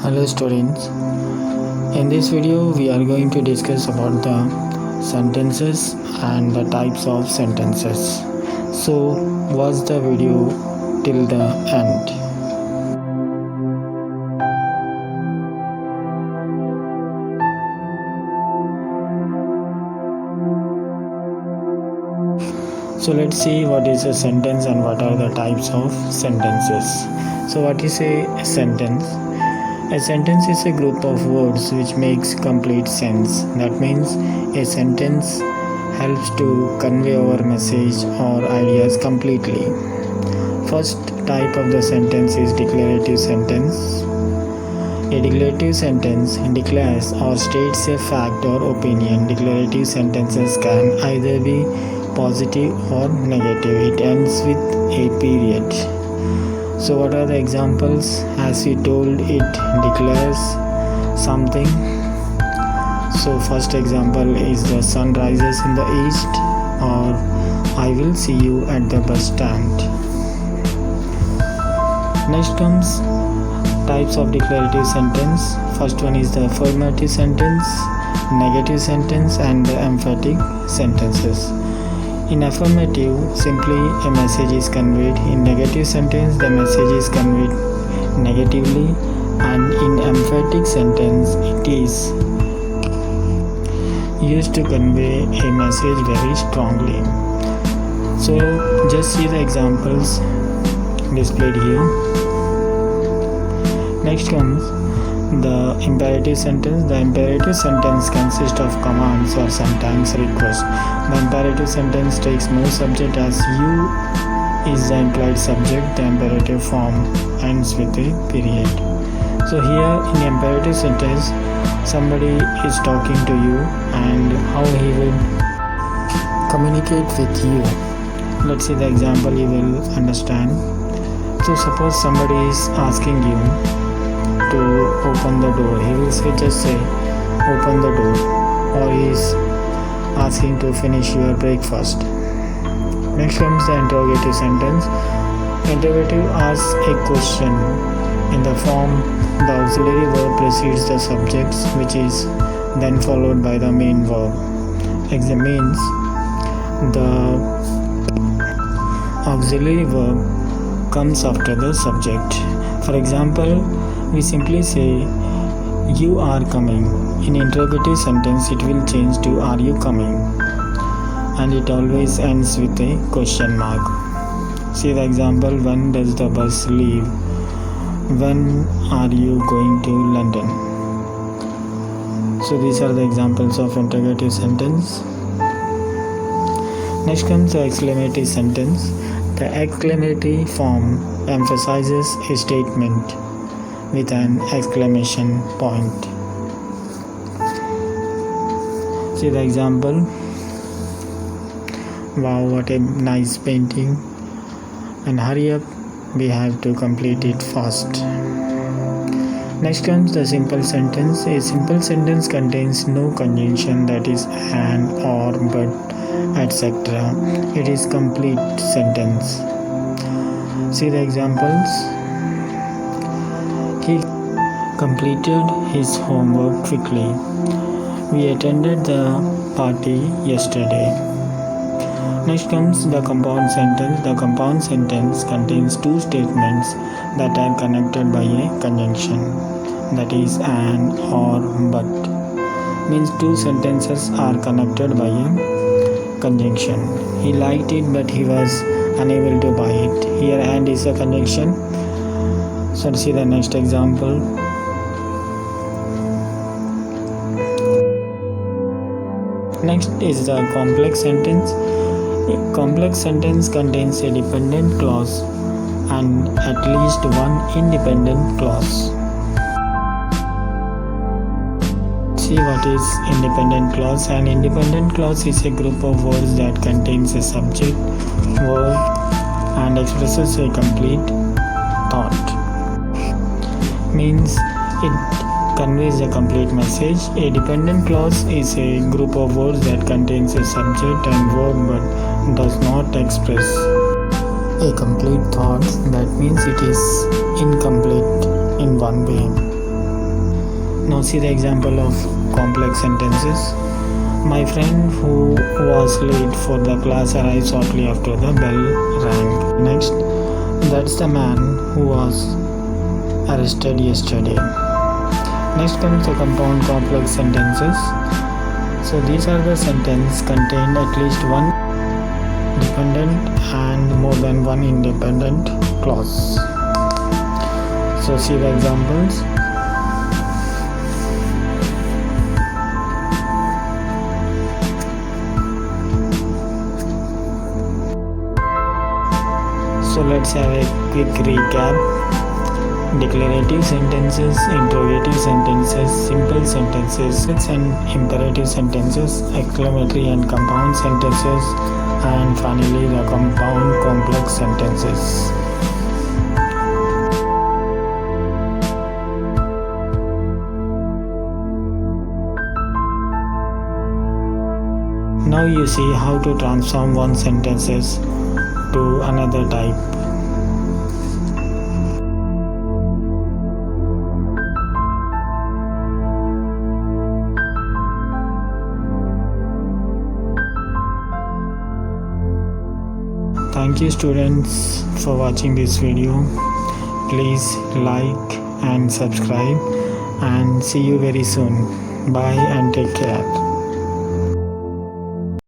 Hello students, in this video we are going to discuss about the sentences and the types of sentences. So watch the video till the end. So let's see what is a sentence and what are the types of sentences. So what is a sentence? A sentence is a group of words which makes complete sense. That means a sentence helps to convey our message or ideas completely. First type of the sentence is declarative sentence. A declarative sentence declares or states a fact or opinion. Declarative sentences can either be positive or negative. It ends with a period. So what are the examples? As we told, it declares something. So first example is the sun rises in the east, or I will see you at the bus stand. Next comes types of declarative sentence. First one is the affirmative sentence, negative sentence and the emphatic sentences. In affirmative, simply a message is conveyed. In negative sentence, the message is conveyed negatively, and in emphatic sentence, it is used to convey a message very strongly. So just see the examples displayed here. Next comes the imperative sentence. The imperative sentence consists of commands or sometimes requests. The imperative sentence takes no subject, as you is the implied subject. The imperative form ends with a period. So here in imperative sentence, somebody is talking to you and how he will communicate with you. Let's see the example, you will understand. So suppose somebody is asking you to open the door. He will just say open the door, or he is asking to finish your breakfast. Next comes the interrogative sentence. Interrogative asks a question in the form the auxiliary verb precedes the subject, which is then followed by the main verb. Exam means the auxiliary verb comes after the subject. For example, we simply say you are coming. In interrogative sentence, it will change to are you coming, and it always ends with a question mark. See the example, when does the bus leave? When are you going to London? So these are the examples of interrogative sentence. Next comes the exclamative sentence. The exclamative form emphasizes a statement with an exclamation point. See the example. Wow, what a nice painting. And hurry up, we have to complete it fast. Next comes the simple sentence. A simple sentence contains no conjunction, that is and, or, but, etc. It is complete sentence. See the examples. He completed his homework quickly. We attended the party yesterday. Next comes the compound sentence. The compound sentence contains two statements that are connected by a conjunction, that is an or but. Means two sentences are connected by a conjunction. He liked it but he was unable to buy it. Here and is a conjunction. So see the next example. Next is the complex sentence. A complex sentence contains a dependent clause and at least one independent clause. See what is independent clause. An independent clause is a group of words that contains a subject, verb, and expresses a complete thought. Means it conveys a complete message. A dependent clause is a group of words that contains a subject and verb but does not express a complete thought. That means it is incomplete in one way. Now see the example of complex sentences. My friend who was late for the class arrived shortly after the bell rang. Next, that's the man who was arrested yesterday. Next comes the compound complex sentences. So these are the sentences contain at least one dependent and more than one independent clause. So see the examples. So let's have a quick recap. Declarative sentences, interrogative sentences, simple sentences, and imperative sentences, exclamatory and compound sentences, and finally the compound complex sentences. Now you see how to transform one sentences to another type. Thank you students for watching this video. Please like and subscribe and see you very soon. Bye and take care.